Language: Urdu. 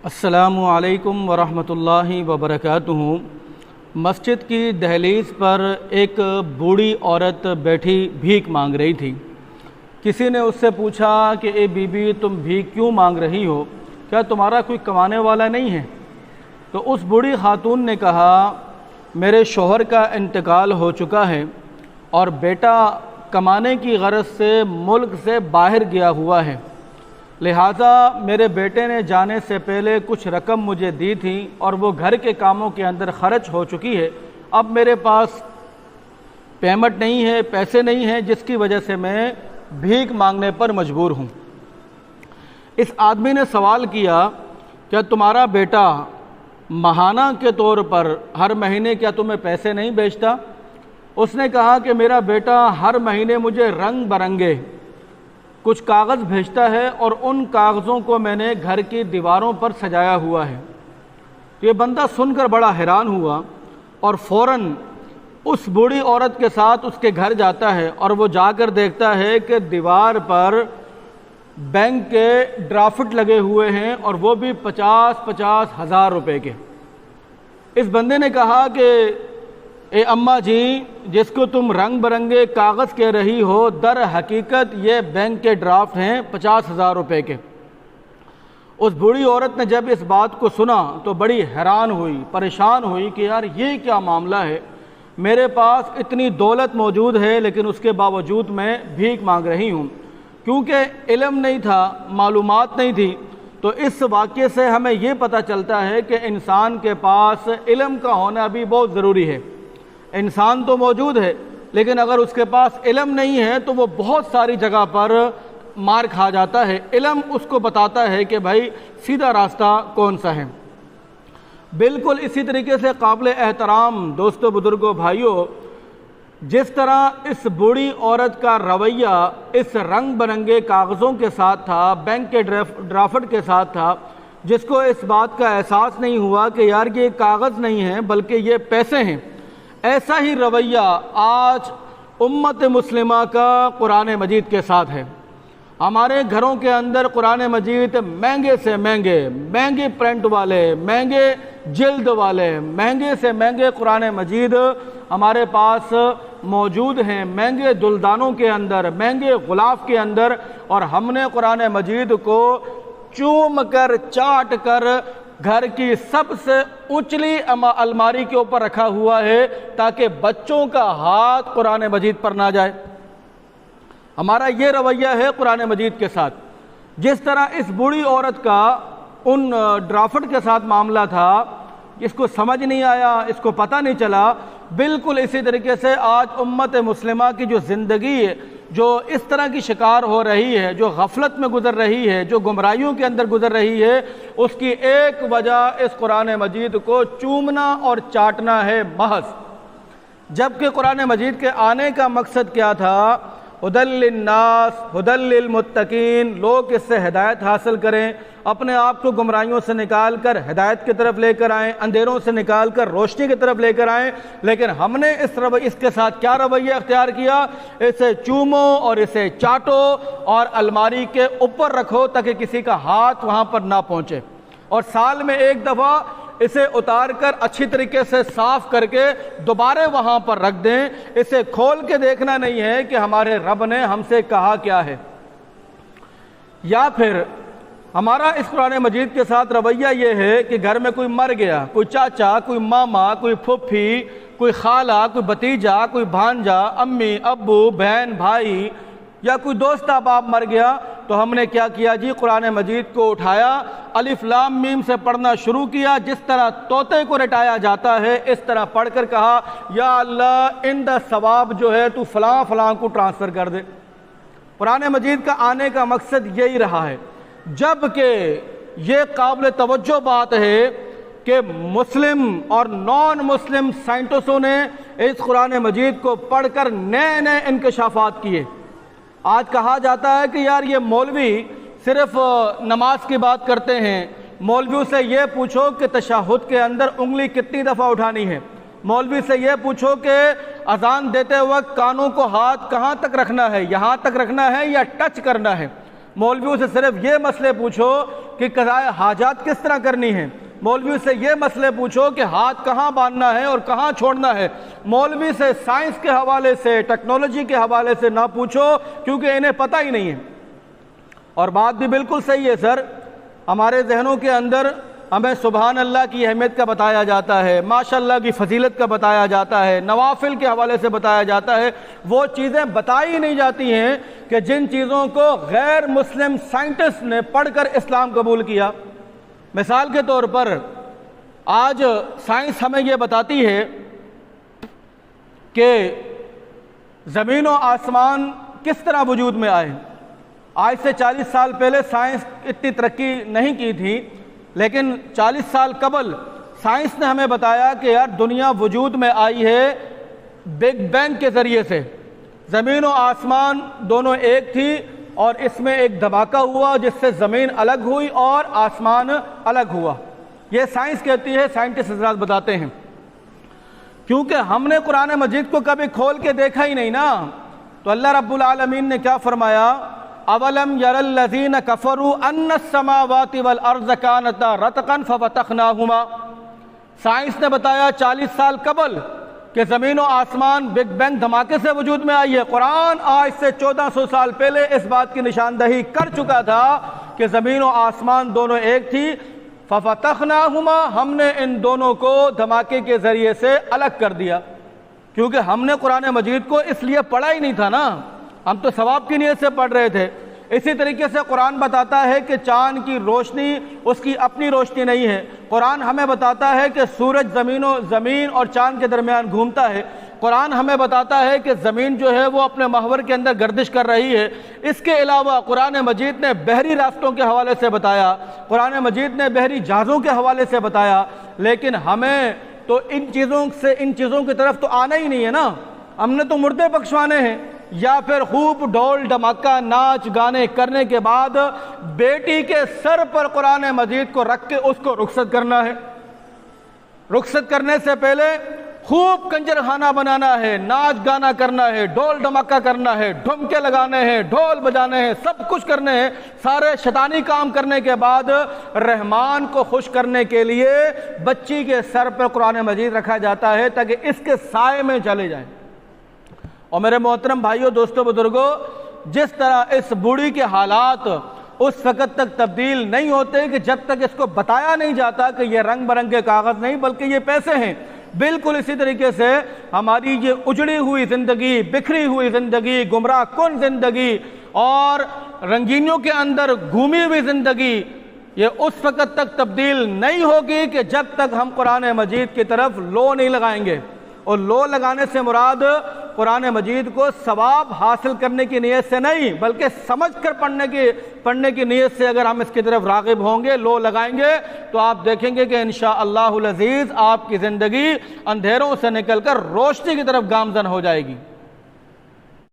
السلام علیکم ورحمۃ اللہ وبرکاتہ۔ مسجد کی دہلیز پر ایک بوڑھی عورت بیٹھی بھیک مانگ رہی تھی۔ کسی نے اس سے پوچھا کہ اے بی بی، تم بھیک کیوں مانگ رہی ہو؟ کیا تمہارا کوئی کمانے والا نہیں ہے؟ تو اس بوڑھی خاتون نے کہا، میرے شوہر کا انتقال ہو چکا ہے اور بیٹا کمانے کی غرض سے ملک سے باہر گیا ہوا ہے، لہٰذا میرے بیٹے نے جانے سے پہلے کچھ رقم مجھے دی تھی اور وہ گھر کے کاموں کے اندر خرچ ہو چکی ہے۔ اب میرے پاس پیمنٹ نہیں ہے، پیسے نہیں ہیں، جس کی وجہ سے میں بھیک مانگنے پر مجبور ہوں۔ اس آدمی نے سوال کیا، کیا تمہارا بیٹا ماہانہ کے طور پر ہر مہینے کیا تمہیں پیسے نہیں بھیجتا؟ اس نے کہا کہ میرا بیٹا ہر مہینے مجھے رنگ برنگے کچھ کاغذ بھیجتا ہے اور ان کاغذوں کو میں نے گھر کی دیواروں پر سجایا ہوا ہے۔ یہ بندہ سن کر بڑا حیران ہوا اور فوراً اس بوڑھی عورت کے ساتھ اس کے گھر جاتا ہے اور وہ جا کر دیکھتا ہے کہ دیوار پر بینک کے ڈرافٹ لگے ہوئے ہیں اور وہ بھی 50,000 روپے کے۔ اس بندے نے کہا کہ اے اماں جی، جس کو تم رنگ برنگے کاغذ کہہ رہی ہو، در حقیقت یہ بینک کے ڈرافٹ ہیں 50,000 روپے کے۔ اس بوڑھی عورت نے جب اس بات کو سنا تو بڑی حیران ہوئی، پریشان ہوئی کہ یار یہ کیا معاملہ ہے، میرے پاس اتنی دولت موجود ہے لیکن اس کے باوجود میں بھیک مانگ رہی ہوں۔ کیونکہ علم نہیں تھا، معلومات نہیں تھی، تو اس واقعے سے ہمیں یہ پتہ چلتا ہے کہ انسان کے پاس علم کا ہونا بھی بہت ضروری ہے۔ انسان تو موجود ہے لیکن اگر اس کے پاس علم نہیں ہے تو وہ بہت ساری جگہ پر مار کھا جاتا ہے۔ علم اس کو بتاتا ہے کہ بھائی سیدھا راستہ کون سا ہے۔ بالکل اسی طریقے سے قابل احترام دوستو، بزرگوں، بھائیوں، جس طرح اس بوڑھی عورت کا رویہ اس رنگ برنگے کاغذوں کے ساتھ تھا، بینک کے ڈرافٹ کے ساتھ تھا، جس کو اس بات کا احساس نہیں ہوا کہ یار یہ کاغذ نہیں ہیں بلکہ یہ پیسے ہیں، ایسا ہی رویہ آج امت مسلمہ کا قرآن مجید کے ساتھ ہے۔ ہمارے گھروں کے اندر قرآن مجید مہنگے سے مہنگے پرنٹ والے، مہنگے جلد والے، مہنگے سے مہنگے قرآن مجید ہمارے پاس موجود ہیں، مہنگے دلدانوں کے اندر، مہنگے غلاف کے اندر، اور ہم نے قرآن مجید کو چوم کر چاٹ کر گھر کی سب سے اونچلی الماری کے اوپر رکھا ہوا ہے تاکہ بچوں کا ہاتھ قرآن مجید پر نہ جائے۔ ہمارا یہ رویہ ہے قرآن مجید کے ساتھ۔ جس طرح اس بوڑھی عورت کا ان ڈرافٹ کے ساتھ معاملہ تھا، اس کو سمجھ نہیں آیا، اس کو پتہ نہیں چلا، بالکل اسی طریقے سے آج امت مسلمہ کی جو زندگی ہے، جو اس طرح کی شکار ہو رہی ہے، جو غفلت میں گزر رہی ہے، جو گمراہیوں کے اندر گزر رہی ہے، اس کی ایک وجہ اس قرآن مجید کو چومنا اور چاٹنا ہے محض۔ جبکہ قرآن مجید کے آنے کا مقصد کیا تھا؟ ہدی للناس، ہدی للمتقین، لوگ اس سے ہدایت حاصل کریں، اپنے آپ کو گمراہیوں سے نکال کر ہدایت کی طرف لے کر آئیں، اندھیروں سے نکال کر روشنی کی طرف لے کر آئیں۔ لیکن ہم نے اس کے ساتھ کیا رویہ اختیار کیا؟ اسے چومو اور اسے چاٹو اور الماری کے اوپر رکھو تاکہ کسی کا ہاتھ وہاں پر نہ پہنچے، اور سال میں ایک دفعہ اسے اتار کر اچھی طریقے سے صاف کر کے دوبارہ وہاں پر رکھ دیں۔ اسے کھول کے دیکھنا نہیں ہے کہ ہمارے رب نے ہم سے کہا کیا ہے۔ یا پھر ہمارا اس قرآن مجید کے ساتھ رویہ یہ ہے کہ گھر میں کوئی مر گیا، کوئی چاچا، کوئی ماما، کوئی پھپھی، کوئی خالہ، کوئی بھتیجا، کوئی بھانجا، امی، ابو، بہن، بھائی، یا کوئی دوست احباب مر گیا، تو ہم نے کیا کیا جی؟ قرآن مجید کو اٹھایا، الف لام میم سے پڑھنا شروع کیا، جس طرح طوطے کو رٹایا جاتا ہے اس طرح پڑھ کر کہا، یا اللہ ان دا ثواب جو ہے تو فلاں فلاں کو ٹرانسفر کر دے۔ قرآن مجید کا آنے کا مقصد یہی رہا ہے، جبکہ یہ قابل توجہ بات ہے کہ مسلم اور نان مسلم سائنٹسٹوں نے اس قرآن مجید کو پڑھ کر نئے نئے انکشافات کیے۔ آج کہا جاتا ہے کہ یار یہ مولوی صرف نماز کی بات کرتے ہیں، مولویوں سے یہ پوچھو کہ تشہد کے اندر انگلی کتنی دفعہ اٹھانی ہے، مولوی سے یہ پوچھو کہ اذان دیتے وقت کانوں کو ہاتھ کہاں تک رکھنا ہے، یہاں تک رکھنا ہے یا ٹچ کرنا ہے۔ مولویوں سے صرف یہ مسئلے پوچھو کہ قضاء حاجات کس طرح کرنی ہے، مولوی سے یہ مسئلے پوچھو کہ ہاتھ کہاں باندھنا ہے اور کہاں چھوڑنا ہے، مولوی سے سائنس کے حوالے سے، ٹیکنالوجی کے حوالے سے نہ پوچھو، کیونکہ انہیں پتہ ہی نہیں ہے۔ اور بات بھی بالکل صحیح ہے سر، ہمارے ذہنوں کے اندر ہمیں سبحان اللہ کی اہمیت کا بتایا جاتا ہے، ماشاء اللہ کی فضیلت کا بتایا جاتا ہے، نوافل کے حوالے سے بتایا جاتا ہے، وہ چیزیں بتائی نہیں جاتی ہیں کہ جن چیزوں کو غیر مسلم سائنٹسٹ نے پڑھ کر اسلام قبول کیا۔ مثال کے طور پر آج سائنس ہمیں یہ بتاتی ہے کہ زمین و آسمان کس طرح وجود میں آئے۔ آج سے 40 سال پہلے سائنس اتنی ترقی نہیں کی تھی، لیکن 40 سال قبل سائنس نے ہمیں بتایا کہ یار دنیا وجود میں آئی ہے بگ بینگ کے ذریعے سے، زمین و آسمان دونوں ایک تھی اور اس میں ایک دھماکہ ہوا جس سے زمین الگ ہوئی اور آسمان الگ ہوا۔ یہ سائنس کہتی ہے، سائنٹسٹ حضرات بتاتے ہیں، کیونکہ ہم نے قرآن مجید کو کبھی کھول کے دیکھا ہی نہیں نا۔ تو اللہ رب العالمین نے کیا فرمایا؟ اولم یر الذین کفروا ان السماوات والارض کانتا رتقا ففتقناہما۔ سائنس نے بتایا 40 سال قبل کہ زمین و آسمان بگ بینگ دھماکے سے وجود میں آئی ہے۔ قرآن آج سے 1400 سال پہلے اس بات کی نشاندہی کر چکا تھا کہ زمین و آسمان دونوں ایک تھی۔ ففتقناہما، ہم نے ان دونوں کو دھماکے کے ذریعے سے الگ کر دیا، کیونکہ ہم نے قرآن مجید کو اس لیے پڑھا ہی نہیں تھا نا، ہم تو ثواب کی نیت سے پڑھ رہے تھے۔ اسی طریقے سے قرآن بتاتا ہے کہ چاند کی روشنی اس کی اپنی روشنی نہیں ہے۔ قرآن ہمیں بتاتا ہے کہ سورج زمین اور چاند کے درمیان گھومتا ہے۔ قرآن ہمیں بتاتا ہے کہ زمین جو ہے وہ اپنے محور کے اندر گردش کر رہی ہے۔ اس کے علاوہ قرآن مجید نے بحری راستوں کے حوالے سے بتایا، قرآن مجید نے بحری جہازوں کے حوالے سے بتایا، لیکن ہمیں تو ان چیزوں کی طرف تو آنا ہی نہیں ہے نا۔ ہم نے تو مردے بخشوانے ہیں، یا پھر خوب ڈھول ڈھماکہ ناچ گانے کرنے کے بعد بیٹی کے سر پر قرآن مجید کو رکھ کے اس کو رخصت کرنا ہے۔ رخصت کرنے سے پہلے خوب کنجر خانہ بنانا ہے، ناچ گانا کرنا ہے، ڈھول ڈھماکہ کرنا ہے، ڈھمکے لگانے ہیں، ڈھول بجانے ہیں، سب کچھ کرنے ہیں۔ سارے شیطانی کام کرنے کے بعد رحمان کو خوش کرنے کے لیے بچی کے سر پر قرآن مجید رکھا جاتا ہے تاکہ اس کے سائے میں چلے جائیں۔ اور میرے محترم بھائیوں، دوستوں، بزرگوں، جس طرح اس بوڑھی کے حالات اس وقت تک تبدیل نہیں ہوتے کہ جب تک اس کو بتایا نہیں جاتا کہ یہ رنگ برنگے کاغذ نہیں بلکہ یہ پیسے ہیں، بالکل اسی طریقے سے ہماری یہ اجڑی ہوئی زندگی، بکھری ہوئی زندگی، گمراہ کن زندگی اور رنگینیوں کے اندر گھومی ہوئی زندگی، یہ اس وقت تک تبدیل نہیں ہوگی کہ جب تک ہم قرآن مجید کی طرف لو نہیں لگائیں گے۔ اور لو لگانے سے مراد قرآن مجید کو ثواب حاصل کرنے کی نیت سے نہیں بلکہ سمجھ کر پڑھنے کی نیت سے اگر ہم اس کی طرف راغب ہوں گے، لو لگائیں گے، تو آپ دیکھیں گے کہ انشاءاللہ العزیز آپ کی زندگی اندھیروں سے نکل کر روشنی کی طرف گامزن ہو جائے گی۔